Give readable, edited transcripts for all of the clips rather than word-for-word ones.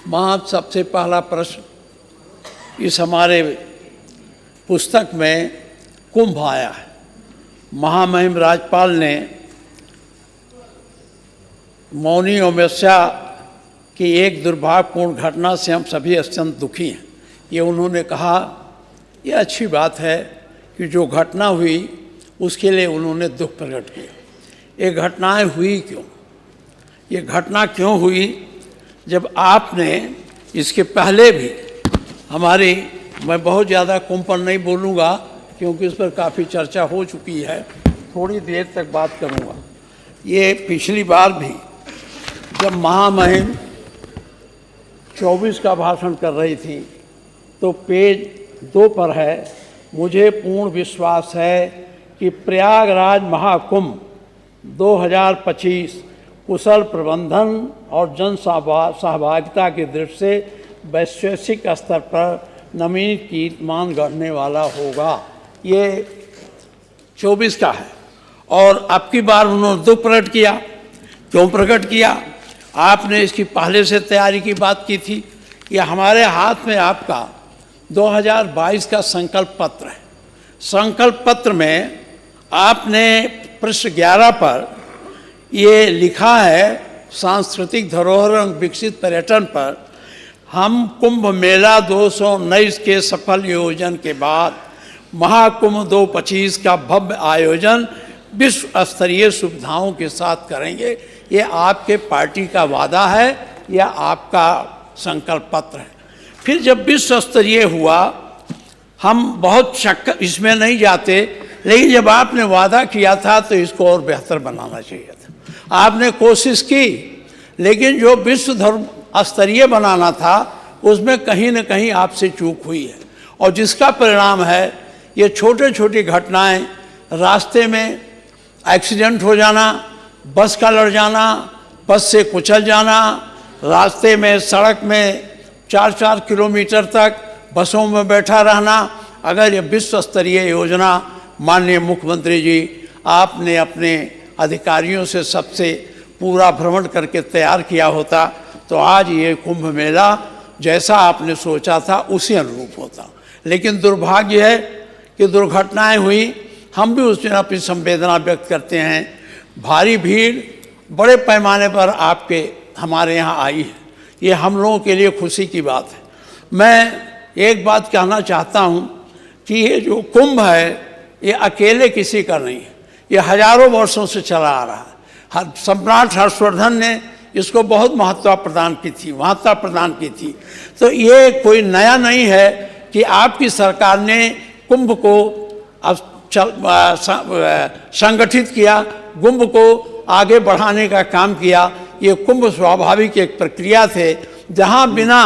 वहाँ सबसे पहला प्रश्न इस हमारे पुस्तक में कुंभ आया है। महामहिम राज्यपाल ने मौनी अमावस्या की एक दुर्भाग्यपूर्ण घटना से हम सभी अत्यंत दुखी हैं। ये उन्होंने कहा, ये अच्छी बात है कि जो घटना हुई उसके लिए उन्होंने दुख प्रकट किया। ये घटनाएं हुई क्यों? ये घटना क्यों हुई? जब आपने इसके पहले भी मैं बहुत ज़्यादा कुंभ पर नहीं बोलूँगा क्योंकि इस पर काफ़ी चर्चा हो चुकी है, थोड़ी देर तक बात करूँगा। ये पिछली बार भी जब महामहिम 24 का भाषण कर रही थी तो पेज 2 पर है, मुझे पूर्ण विश्वास है कि प्रयागराज महाकुंभ 2025 कुशल प्रबंधन और जन सहभागिता की दृष्टि से वैश्विक स्तर पर नवीन कीर्तिमान गढ़ने वाला होगा। ये 24 का है और अब की बार उन्होंने दुख प्रकट किया। क्यों प्रकट किया? आपने इसकी पहले से तैयारी की बात की थी। ये हमारे हाथ में आपका 2022 का संकल्प पत्र है। संकल्प पत्र में आपने पृष्ठ 11 पर ये लिखा है, सांस्कृतिक धरोहर एवं विकसित पर्यटन पर हम कुंभ मेला 219 के सफल आयोजन के बाद महाकुंभ 2025 का भव्य आयोजन विश्व स्तरीय सुविधाओं के साथ करेंगे। ये आपके पार्टी का वादा है या आपका संकल्प पत्र है। फिर जब विश्व स्तरीय हुआ, हम बहुत शक इसमें नहीं जाते, लेकिन जब आपने वादा किया था तो इसको और बेहतर बनाना चाहिए था। आपने कोशिश की, लेकिन जो विश्व धर्म स्तरीय बनाना था उसमें कहीं न कहीं आपसे चूक हुई है और जिसका परिणाम है ये छोटे छोटी घटनाएं, रास्ते में एक्सीडेंट हो जाना, बस का लड़ जाना, बस से कुचल जाना, रास्ते में सड़क में 4-4 किलोमीटर तक बसों में बैठा रहना। अगर ये विश्व स्तरीय योजना माननीय मुख्यमंत्री जी आपने अपने अधिकारियों से सबसे पूरा भ्रमण करके तैयार किया होता तो आज ये कुंभ मेला जैसा आपने सोचा था उसी अनुरूप होता। लेकिन दुर्भाग्य है कि दुर्घटनाएं हुई, हम भी उसमें अपनी संवेदना व्यक्त करते हैं। भारी भीड़ बड़े पैमाने पर हमारे यहाँ आई है, ये हम लोगों के लिए खुशी की बात है। मैं एक बात कहना चाहता हूँ कि ये जो कुंभ है ये अकेले किसी का नहीं है, ये हजारों वर्षों से चला आ रहा है। सम्राट हर्षवर्धन ने इसको बहुत महत्ता प्रदान की थी। तो ये कोई नया नहीं है कि आपकी सरकार ने कुंभ को संगठित किया, कुंभ को आगे बढ़ाने का काम किया। ये कुंभ स्वाभाविक एक प्रक्रिया थे जहाँ बिना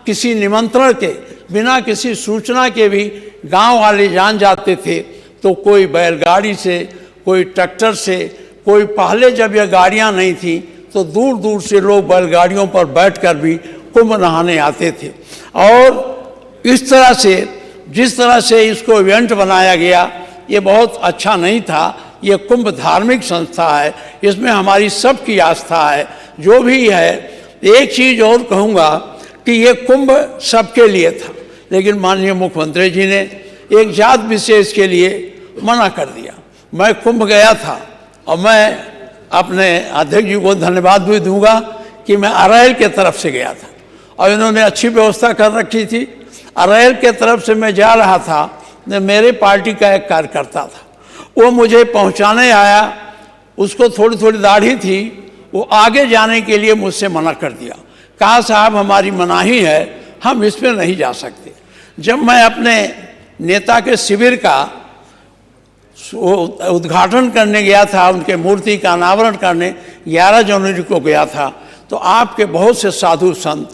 किसी निमंत्रण के, बिना किसी सूचना के भी गांव वाले जान जाते थे। तो कोई बैलगाड़ी से, कोई ट्रैक्टर से, कोई पहले जब यह गाड़ियां नहीं थी तो दूर दूर से लोग बैलगाड़ियों पर बैठकर भी कुंभ नहाने आते थे। और इस तरह से, जिस तरह से इसको इवेंट बनाया गया ये बहुत अच्छा नहीं था। ये कुंभ धार्मिक संस्था है, इसमें हमारी सबकी आस्था है। जो भी है, एक चीज़ और कहूँगा कि ये कुंभ सबके लिए था, लेकिन माननीय मुख्यमंत्री जी ने एक जात विशेष के लिए मना कर दिया। मैं कुंभ गया था और मैं अपने अध्यक्ष जी को धन्यवाद भी दूंगा कि मैं अरैल के तरफ से गया था और इन्होंने अच्छी व्यवस्था कर रखी थी। अरैल के तरफ से मैं जा रहा था, मेरे पार्टी का एक कार्यकर्ता था, वो मुझे पहुंचाने आया। उसको थोड़ी थोड़ी दाढ़ी थी, वो आगे जाने के लिए मुझसे मना कर दिया। कहा, साहब हमारी मनाही है, हम इसमें नहीं जा सकते। जब मैं अपने नेता के शिविर का उद्घाटन करने गया था, उनके मूर्ति का अनावरण करने 11 जनवरी को गया था, तो आपके बहुत से साधु संत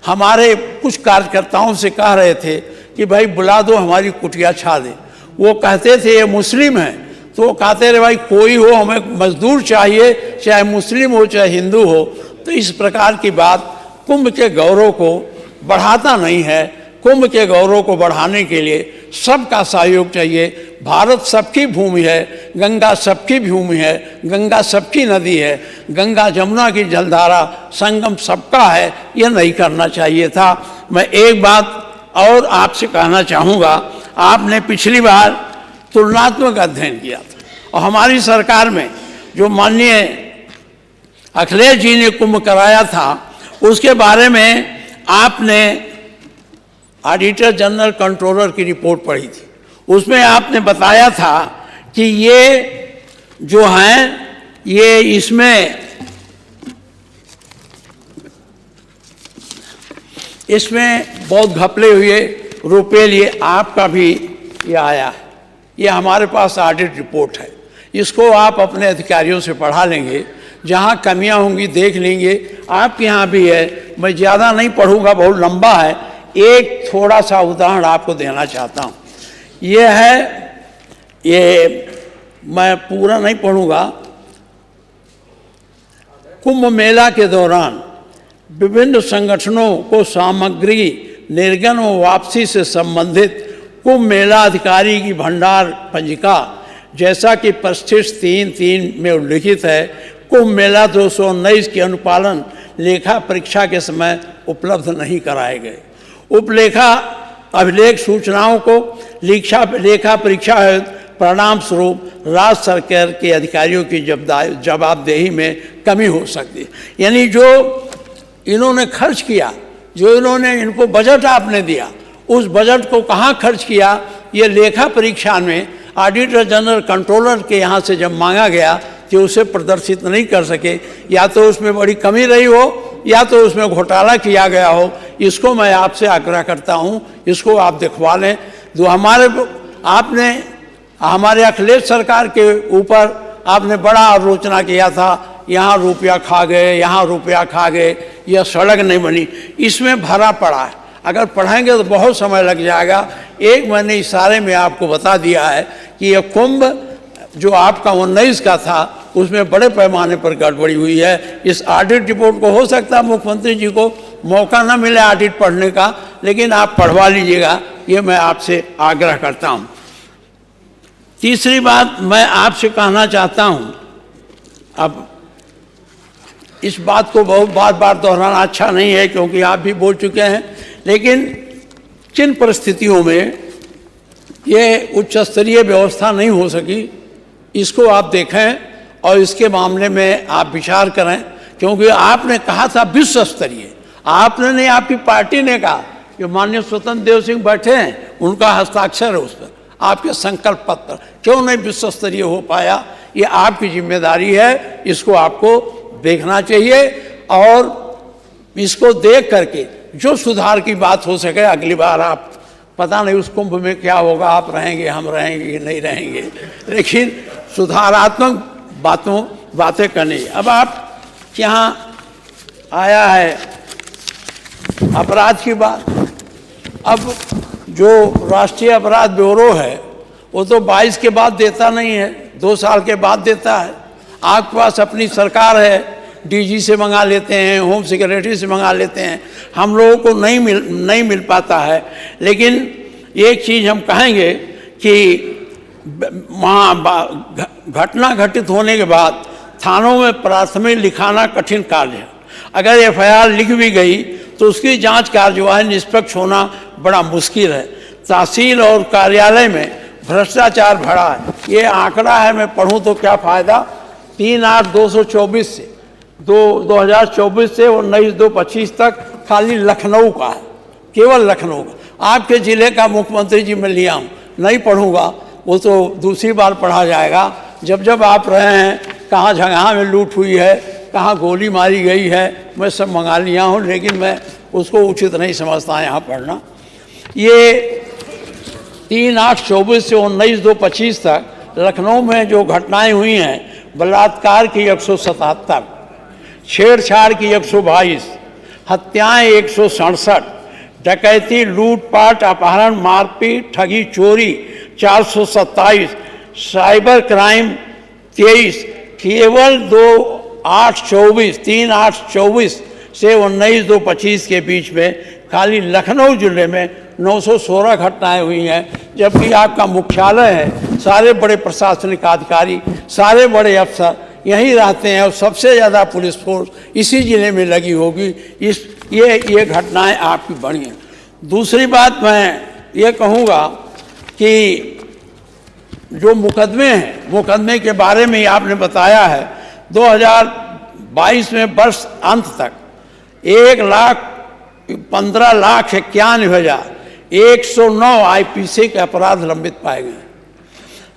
हमारे कुछ कार्यकर्ताओं से कह रहे थे कि भाई बुला दो, हमारी कुटिया छा दे। वो कहते थे ये मुस्लिम हैं, तो वो कहते रहे भाई कोई हो, हमें मजदूर चाहिए, चाहे मुस्लिम हो चाहे हिंदू हो। तो इस प्रकार की बात कुंभ के गौरव को बढ़ाता नहीं है, कुंभ के गौरव को बढ़ाने के लिए सबका सहयोग चाहिए। भारत सबकी भूमि है, गंगा सबकी भूमि है, गंगा सबकी नदी है, गंगा जमुना की जलधारा संगम सबका है, यह नहीं करना चाहिए था। मैं एक बात और आपसे कहना चाहूँगा, आपने पिछली बार तुलनात्मक अध्ययन किया था और हमारी सरकार में जो माननीय अखिलेश जी ने कुंभ कराया था उसके बारे में आपने ऑडिटर जनरल कंट्रोलर की रिपोर्ट पढ़ी थी। उसमें आपने बताया था कि ये जो हैं ये इसमें बहुत घपले हुए रुपये लिए, आपका भी ये आया है। ये हमारे पास ऑडिट रिपोर्ट है, इसको आप अपने अधिकारियों से पढ़ा लेंगे, जहाँ कमियां होंगी देख लेंगे। आपके यहाँ भी है, मैं ज़्यादा नहीं पढ़ूंगा, बहुत लंबा है। एक थोड़ा सा उदाहरण आपको देना चाहता हूँ। ये है, ये मैं पूरा नहीं पढ़ूंगा। कुंभ मेला के दौरान विभिन्न संगठनों को सामग्री निर्गम व वापसी से संबंधित कुंभ मेला अधिकारी की भंडार पंजिका, जैसा कि परिशिष्ट 3.3 में उल्लिखित है, कुंभ मेला 219 के अनुपालन लेखा परीक्षा के समय उपलब्ध नहीं कराए गए। उपलेखा अभिलेख सूचनाओं को लेखा परीक्षा परिणाम स्वरूप राज्य सरकार के अधिकारियों की जवाबदेही में कमी हो सकती है। यानी जो इन्होंने खर्च किया, जो इन्होंने इनको बजट आपने दिया, उस बजट को कहाँ खर्च किया, ये लेखा परीक्षा में ऑडिटर जनरल कंट्रोलर के यहाँ से जब मांगा गया कि उसे प्रदर्शित नहीं कर सके, या तो उसमें बड़ी कमी रही हो या तो उसमें घोटाला किया गया हो। इसको मैं आपसे आग्रह करता हूँ, इसको आप दिखवा लें। जो आपने हमारे अखिलेश सरकार के ऊपर आपने बड़ा आलोचना किया था, यहाँ रुपया खा गए, यहाँ रुपया खा गए, यह सड़क नहीं बनी, इसमें भरा पड़ा है। अगर पढ़ाएंगे तो बहुत समय लग जाएगा। एक मैंने इशारे में आपको बता दिया है कि यह कुंभ जो आपका 19 का था उसमें बड़े पैमाने पर गड़बड़ी हुई है। इस ऑडिट रिपोर्ट को हो सकता है मुख्यमंत्री जी को मौका ना मिले ऑडिट पढ़ने का, लेकिन आप पढ़वा लीजिएगा, ये मैं आपसे आग्रह करता हूँ। तीसरी बात मैं आपसे कहना चाहता हूँ, अब इस बात को बहुत बार दोहराना अच्छा नहीं है क्योंकि आप भी बोल चुके हैं, लेकिन किन परिस्थितियों में ये उच्च स्तरीय व्यवस्था नहीं हो सकी, इसको आप देखें और इसके मामले में आप विचार करें। क्योंकि आपने कहा था विश्व स्तरीय, आपने नहीं, आपकी पार्टी ने कहा। जो माननीय स्वतंत्र देव सिंह बैठे हैं उनका हस्ताक्षर है उस पर, आपके संकल्प पत्र। क्यों नहीं विश्व स्तरीय हो पाया, ये आपकी जिम्मेदारी है, इसको आपको देखना चाहिए। और इसको देख करके जो सुधार की बात हो सके, अगली बार आप, पता नहीं उस कुंभ में क्या होगा, आप रहेंगे, हम रहेंगे कि नहीं रहेंगे, लेकिन सुधारात्मक बातें करनी। अब आप यहाँ आया है अपराध की बात। अब जो राष्ट्रीय अपराध ब्यूरो है वो तो 22 के बाद देता नहीं है, 2 साल के बाद देता है। आपके पास अपनी सरकार है, डीजी से मंगा लेते हैं, होम सेक्रेटरी से मंगा लेते हैं, हम लोगों को नहीं मिल पाता है। लेकिन एक चीज़ हम कहेंगे कि वहाँ घटना घटित होने के बाद थानों में प्राथमिक लिखाना कठिन कार्य है। अगर एफआईआर लिख भी गई तो उसकी जांच कार्यवाही निष्पक्ष होना बड़ा मुश्किल है। तहसील और कार्यालय में भ्रष्टाचार भरा है, ये आंकड़ा है, मैं पढ़ूं तो क्या फ़ायदा। 3/8/2024 से 2024 से 19/2/25 तक खाली लखनऊ का है, केवल लखनऊ का। आपके ज़िले का मुख्यमंत्री जी मैं लिया हूँ, नहीं पढ़ूंगा, वो तो दूसरी बार पढ़ा जाएगा। जब आप रहे हैं, कहाँ जगह में लूट हुई है, कहाँ गोली मारी गई है, मैं सब मंगा लिया हूँ, लेकिन मैं उसको उचित नहीं समझता यहाँ पढ़ना। ये 3/8/24 से 19/2/25 तक लखनऊ में जो घटनाएं हुई हैं, बलात्कार की 177, छेड़छाड़ की 122, हत्याएं 167, डकैती, लूटपाट, अपहरण, मारपीट, ठगी, चोरी 427, साइबर क्राइम 23, केवल 3/8/24 से 19/2/25 के बीच में खाली लखनऊ जिले में 916 घटनाएं हुई हैं, जबकि आपका मुख्यालय है, सारे बड़े प्रशासनिक अधिकारी, सारे बड़े अफसर यहीं रहते हैं और सबसे ज़्यादा पुलिस फोर्स इसी ज़िले में लगी होगी। ये घटनाएं आपकी बढ़ी हैं। दूसरी बात मैं ये कहूँगा कि जो मुकदमे हैं, मुकदमे के बारे में ही आपने बताया है, 2022 में वर्ष अंत तक 1,15,91,109 आईपीसी के अपराध लंबित पाए गए।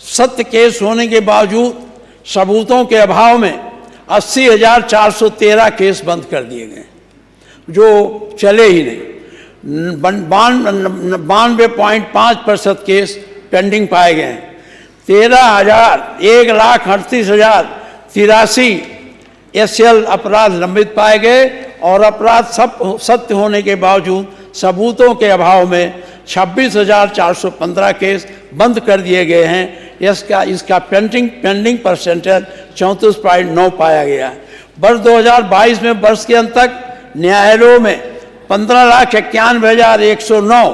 सत्य केस होने के बावजूद सबूतों के अभाव में 80,413 केस बंद कर दिए गए जो चले ही नहीं। 92.5% केस पेंडिंग पाए गए हैं। 1,38,083 SL अपराध लंबित पाए गए और अपराध सब सत्य होने के बावजूद सबूतों के अभाव में 26,415 केस बंद कर दिए गए हैं। इसका पेंडिंग परसेंटेज 34.9 पाया गया है। वर्ष 2022 में वर्ष के अंत तक न्यायालयों में 15,91,109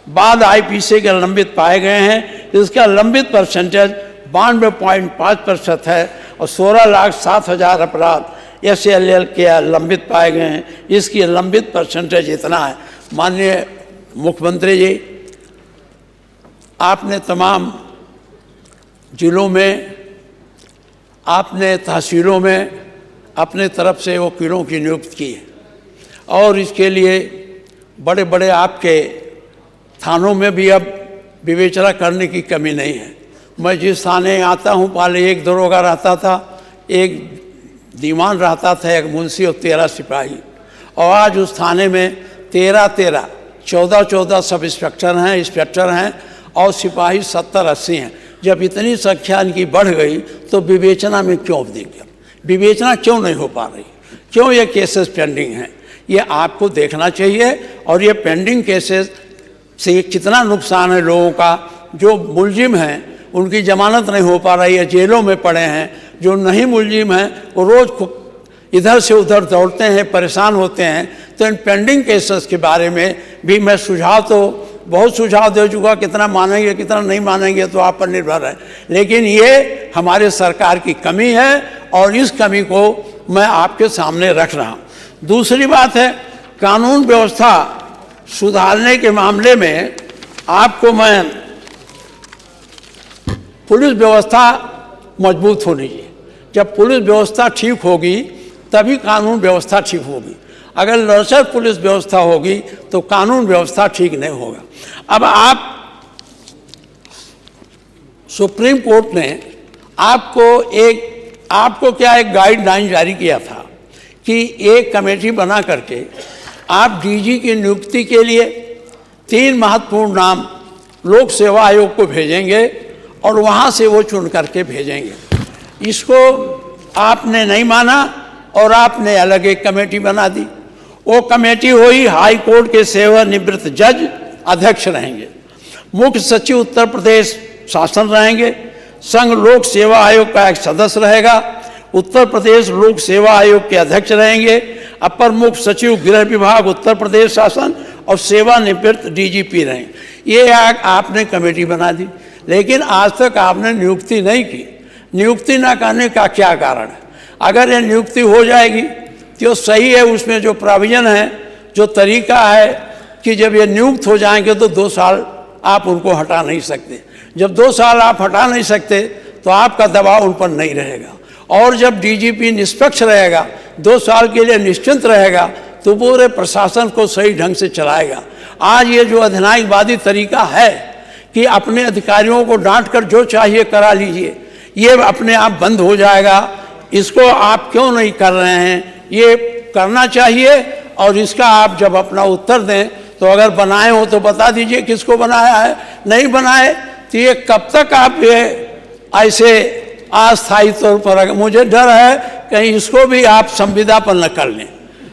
बाद आईपीसी के लंबित पाए गए हैं। इसका लंबित परसेंटेज 92.5% है और 16,07,000 अपराध SLL के लंबित पाए गए हैं। इसकी लंबित परसेंटेज इतना है। माननीय मुख्यमंत्री जी, आपने तमाम जिलों में, आपने तहसीलों में अपने तरफ से वकीलों की नियुक्ति की है और इसके लिए बड़े बड़े आपके थानों में भी अब विवेचना करने की कमी नहीं है। मैं जिस थाने आता हूँ, पहले एक दरोगा रहता था, एक दीवान रहता था, एक मुंशी और 13 सिपाही, और आज उस थाने में 14 सब इंस्पेक्टर हैं और सिपाही 70-80 हैं। जब इतनी संख्या इनकी बढ़ गई तो विवेचना में क्यों विवेचना क्यों नहीं हो पा रही, क्यों ये केसेस पेंडिंग हैं? ये आपको देखना चाहिए। और ये पेंडिंग केसेस से कितना नुकसान है लोगों का। जो मुलजिम हैं उनकी जमानत नहीं हो पा रही है, जेलों में पड़े हैं। जो नहीं मुलजिम हैं वो रोज़ इधर से उधर दौड़ते हैं, परेशान होते हैं। तो इन पेंडिंग केसेस के बारे में भी मैं बहुत सुझाव दे चुका। कितना मानेंगे कितना नहीं मानेंगे तो आप पर निर्भर है, लेकिन ये हमारे सरकार की कमी है और इस कमी को मैं आपके सामने रख रहा हूँ। दूसरी बात है, कानून व्यवस्था सुधारने के मामले में आपको मैं, पुलिस व्यवस्था मजबूत होनी चाहिए। जब पुलिस व्यवस्था ठीक होगी तभी कानून व्यवस्था ठीक होगी। अगर लचर पुलिस व्यवस्था होगी तो कानून व्यवस्था ठीक नहीं होगा। अब सुप्रीम कोर्ट ने आपको एक गाइडलाइन जारी किया था कि एक कमेटी बना करके आप डीजी की नियुक्ति के लिए 3 महत्वपूर्ण नाम लोक सेवा आयोग को भेजेंगे और वहाँ से वो चुन करके भेजेंगे। इसको आपने नहीं माना और आपने अलग एक कमेटी बना दी। वो कमेटी हुई, हाई कोर्ट के सेवानिवृत्त जज अध्यक्ष रहेंगे, मुख्य सचिव उत्तर प्रदेश शासन रहेंगे, संघ लोक सेवा आयोग का एक सदस्य रहेगा, उत्तर प्रदेश लोक सेवा आयोग के अध्यक्ष रहेंगे, अपर मुख्य सचिव गृह विभाग उत्तर प्रदेश शासन और सेवानिवृत्त डीजीपी रहेंगे। ये आपने कमेटी बना दी, लेकिन आज तक आपने नियुक्ति नहीं की। नियुक्ति ना करने का क्या कारण है? अगर ये नियुक्ति हो जाएगी तो सही है, उसमें जो प्रोविजन है, जो तरीका है कि जब ये नियुक्त हो जाएंगे तो 2 साल आप उनको हटा नहीं सकते। जब 2 साल आप हटा नहीं सकते तो आपका दबाव उन पर नहीं रहेगा। और जब डीजीपी निष्पक्ष रहेगा, 2 साल के लिए निश्चिंत रहेगा, तो पूरे प्रशासन को सही ढंग से चलाएगा। आज ये जो अधिनायकवादी तरीका है कि अपने अधिकारियों को डांट कर जो चाहिए करा लीजिए, ये अपने आप बंद हो जाएगा। इसको आप क्यों नहीं कर रहे हैं? ये करना चाहिए। और इसका आप जब अपना उत्तर दें तो अगर बनाए हो तो बता दीजिए किसको बनाया है, नहीं बनाए तो ये कब तक आप ये ऐसे अस्थायी तौर पर, मुझे डर है कहीं इसको भी आप संविदा पर न कर लें।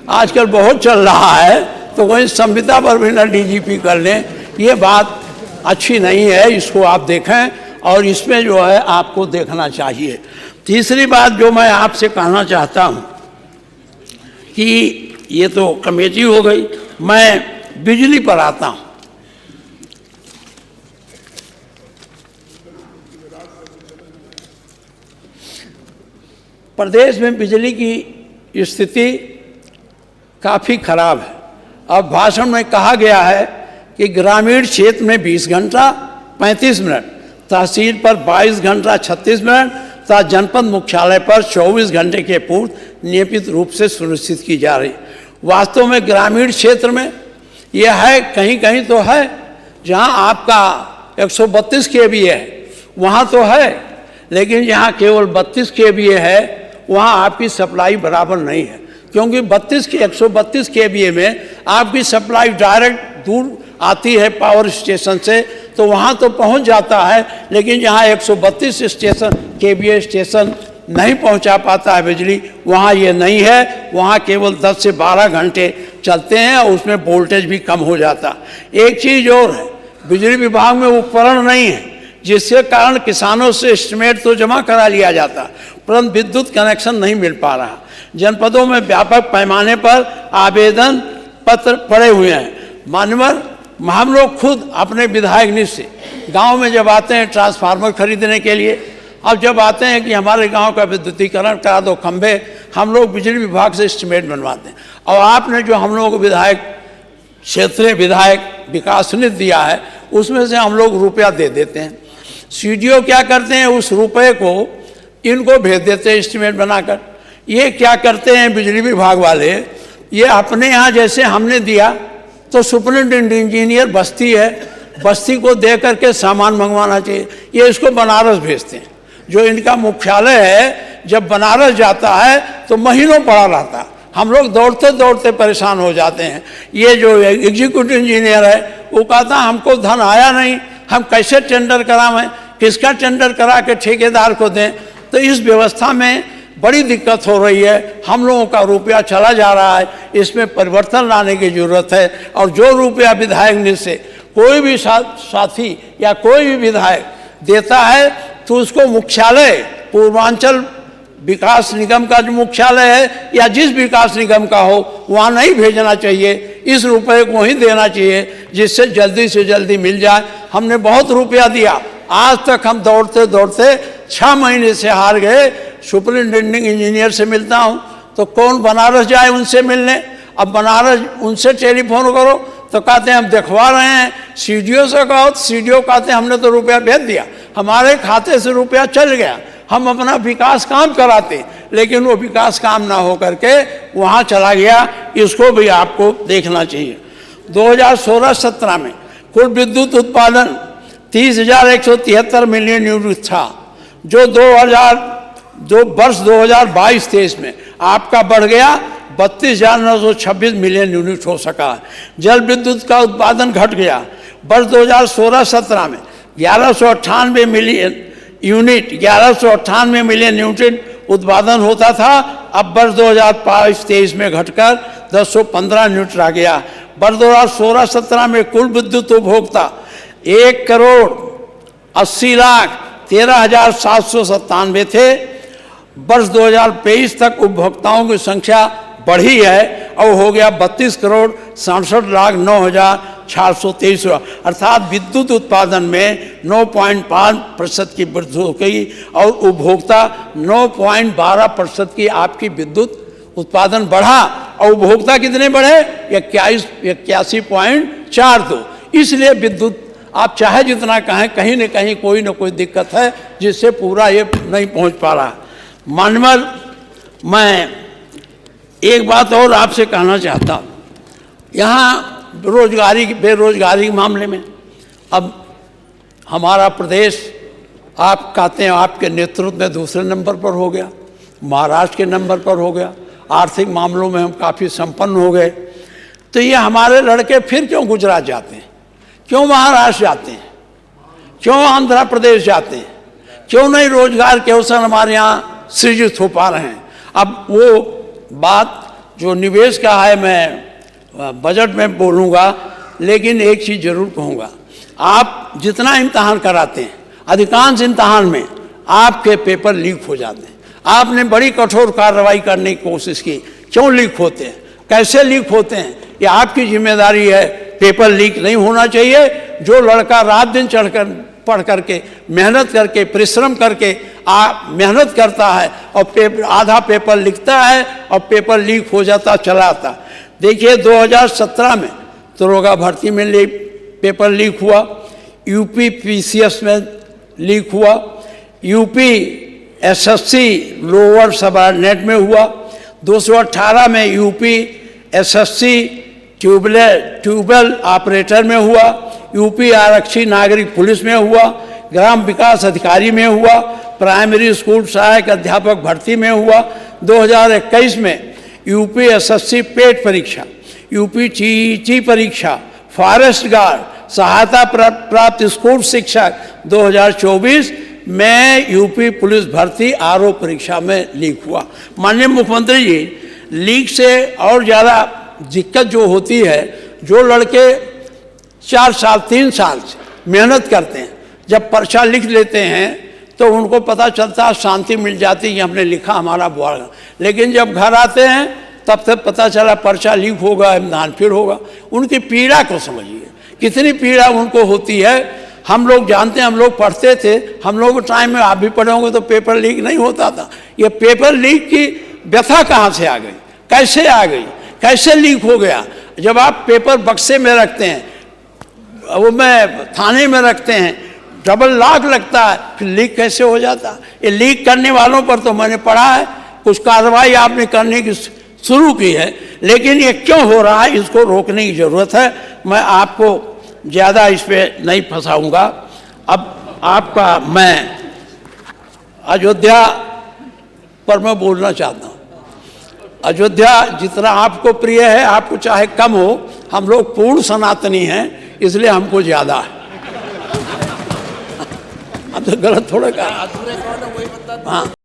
आजकल बहुत चल रहा है, तो कहीं संविदा पर भी न डीजीपी कर लें। ये बात अच्छी नहीं है, इसको आप देखें और इसमें जो है आपको देखना चाहिए। तीसरी बात जो मैं आपसे कहना चाहता हूँ कि ये तो कमेटी हो गई। मैं बिजली पर आता हूँ। प्रदेश में बिजली की स्थिति काफ़ी खराब है। अब भाषण में कहा गया है कि ग्रामीण क्षेत्र में 20 घंटा 35 मिनट, तहसील पर 22 घंटा 36 मिनट तथा जनपद मुख्यालय पर 24 घंटे की पूर्ति नियमित रूप से सुनिश्चित की जा रही। वास्तव में ग्रामीण क्षेत्र में यह है, कहीं कहीं तो है जहां आपका 132 kVA है वहां तो है, लेकिन जहां केवल 32 kVA है वहां आपकी सप्लाई बराबर नहीं है, क्योंकि 132 kVA में आपकी सप्लाई डायरेक्ट दूर आती है पावर स्टेशन से, तो वहाँ तो पहुँच जाता है, लेकिन जहाँ 132 kVA स्टेशन नहीं पहुँचा पाता है बिजली, वहाँ ये नहीं है। वहाँ केवल 10 से 12 घंटे चलते हैं और उसमें वोल्टेज भी कम हो जाता। एक चीज़ और है, बिजली विभाग में उपकरण नहीं है, जिसके कारण किसानों से एस्टिमेट तो जमा करा लिया जाता, परंतु विद्युत कनेक्शन नहीं मिल पा रहा। जनपदों में व्यापक पैमाने पर आवेदन पत्र पड़े हुए हैं। मान्यवर, हम लोग खुद अपने विधायक निधि से गांव में जब आते हैं ट्रांसफार्मर खरीदने के लिए, अब जब आते हैं कि हमारे गांव का विद्युतीकरण करा दो खंभे, हम लोग बिजली विभाग से एस्टिमेट बनवाते हैं। और आपने जो हम लोगों को विधायक क्षेत्रीय विधायक विकास निधि दिया है, उसमें से हम लोग रुपया दे देते हैं। सीडीओ क्या करते हैं, उस रुपये को इनको भेज देते हैं एस्टिमेट बनाकर। ये क्या करते हैं बिजली विभाग वाले, ये अपने यहाँ जैसे हमने दिया तो सुपरिटेंडेंट इंजीनियर बस्ती है, बस्ती को दे करके सामान मंगवाना चाहिए, ये इसको बनारस भेजते हैं। जो इनका मुख्यालय है जब बनारस जाता है तो महीनों पड़ा रहता, हम लोग दौड़ते दौड़ते परेशान हो जाते हैं। ये जो एग्जीक्यूटिव इंजीनियर है वो कहता हमको धन आया नहीं, हम कैसे टेंडर करावें, किसका टेंडर करा के ठेकेदार को दें। तो इस व्यवस्था में बड़ी दिक्कत हो रही है, हम लोगों का रुपया चला जा रहा है, इसमें परिवर्तन लाने की ज़रूरत है। और जो रुपया विधायक निधि से कोई भी साथी या कोई भी विधायक देता है तो उसको मुख्यालय, पूर्वांचल विकास निगम का जो मुख्यालय है या जिस विकास निगम का हो वहाँ नहीं भेजना चाहिए, इस रुपये को ही देना चाहिए जिससे जल्दी से जल्दी मिल जाए। हमने बहुत रुपया दिया, आज तक हम दौड़ते दौड़ते 6 महीने से हार गए। सुपरिटेंडिंग इंजीनियर से मिलता हूँ तो कौन बनारस जाए उनसे मिलने, अब बनारस उनसे टेलीफोन करो तो कहते हैं हम दिखवा रहे हैं। सीडीओ से कहो तो सीडीओ कहते हैं हमने तो रुपया भेज दिया, हमारे खाते से रुपया चल गया, हम अपना विकास काम कराते, लेकिन वो विकास काम ना हो करके वहाँ चला गया। इसको भी आपको देखना चाहिए। 2016-17 में कुल विद्युत उत्पादन 30,173 मिलियन यूनिट था, जो वर्ष 2022-23 में आपका बढ़ गया 32,926 मिलियन यूनिट हो सका। जल विद्युत का उत्पादन घट गया, वर्ष 2016-17 में 1198 मिलियन यूनिट उत्पादन होता था, अब वर्ष 2022-23 में घटकर 1015 यूनिट रह गया। वर्ष 2016-17 में कुल विद्युत उपभोक्ता 1,80,13,797 थे। वर्ष 2023 तक उपभोक्ताओं की संख्या बढ़ी है और हो गया 32,67,09,423, अर्थात विद्युत उत्पादन में 9.5% की वृद्धि हो गई और उपभोक्ता 9.12% की आपकी विद्युत उत्पादन बढ़ा। और उपभोक्ता कितने बढ़े? 81.42। इसलिए विद्युत आप चाहे जितना कहें, कहीं न कहीं कोई न कोई दिक्कत है जिससे पूरा ये नहीं पहुंच पा रहा। मानवर, मैं एक बात और आपसे कहना चाहता हूँ। यहाँ बेरोजगारी के मामले में अब हमारा प्रदेश, आप कहते हैं आपके नेतृत्व में दूसरे नंबर पर हो गया, महाराष्ट्र के नंबर पर हो गया, आर्थिक मामलों में हम काफ़ी संपन्न हो गए। तो ये हमारे लड़के फिर क्यों गुजरात जाते हैं, क्यों महाराष्ट्र जाते हैं, क्यों आंध्र प्रदेश जाते हैं, क्यों नहीं रोजगार के अवसर हमारे यहाँ सृजित हो पा रहे हैं। अब वो बात जो निवेश का है मैं बजट में बोलूँगा, लेकिन एक चीज़ जरूर कहूँगा, आप जितना इम्तहान कराते हैं, अधिकांश इम्तहान में आपके पेपर लीक हो जाते हैं। आपने बड़ी कठोर कार्रवाई करने की कोशिश की, क्यों लीक होते हैं? कैसे लीक होते हैं, ये आपकी जिम्मेदारी है। पेपर लीक नहीं होना चाहिए। जो लड़का रात दिन पढ़ करके मेहनत करके परिश्रम करके मेहनत करता है और आधा पेपर लिखता है और पेपर लीक हो जाता चला आता। देखिए 2017 में दरोगा भर्ती में पेपर लीक हुआ, यूपी पीसीएस में लीक हुआ, यूपी एसएससी लोअर सबऑर्डिनेट में हुआ, 218 में यूपी एसएससी ट्यूबवेल ऑपरेटर में हुआ, यूपी आरक्षी नागरिक पुलिस में हुआ, ग्राम विकास अधिकारी में हुआ, प्राइमरी स्कूल सहायक अध्यापक भर्ती में हुआ। 2021 में यूपी एसएससी पेट परीक्षा, यूपी टीईटी परीक्षा, फॉरेस्ट गार्ड, सहायता प्राप्त स्कूल शिक्षक। 2024 में यूपी पुलिस भर्ती आरओ परीक्षा में लीक हुआ। माननीय मुख्यमंत्री जी, लीक से और ज़्यादा दिक्कत जो होती है, जो लड़के 4 साल 3 साल से मेहनत करते हैं, जब पर्चा लिख लेते हैं तो उनको पता चलता है, शांति मिल जाती है कि हमने लिखा, हमारा बुआ। लेकिन जब घर आते हैं तब तक पता चला पर्चा लीक होगा, इम्तिहान फिर होगा। उनकी पीड़ा को समझिए, कितनी पीड़ा उनको होती है। हम लोग जानते हैं, हम लोग पढ़ते थे, हम लोग के टाइम में आप भी पढ़े होंगे तो पेपर लीक नहीं होता था। ये पेपर लीक की व्यथा कहाँ से आ गई, कैसे आ गई, कैसे लीक हो गया? जब आप पेपर बक्से में रखते हैं, वो में थाने में रखते हैं, डबल लॉक लगता है, फिर लीक कैसे हो जाता? ये लीक करने वालों पर तो मैंने पढ़ा है कुछ कार्रवाई आपने करने की शुरू की है, लेकिन ये क्यों हो रहा है, इसको रोकने की ज़रूरत है। मैं आपको ज़्यादा इस पर नहीं फंसाऊंगा। अब आपका मैं अयोध्या पर मैं बोलना चाहता हूँ। अयोध्या जितना आपको प्रिय है, आपको चाहे कम हो, हम लोग पूर्ण सनातनी हैं, इसलिए हमको ज़्यादा है। अब तो गलत थोड़ा कहा। हाँ।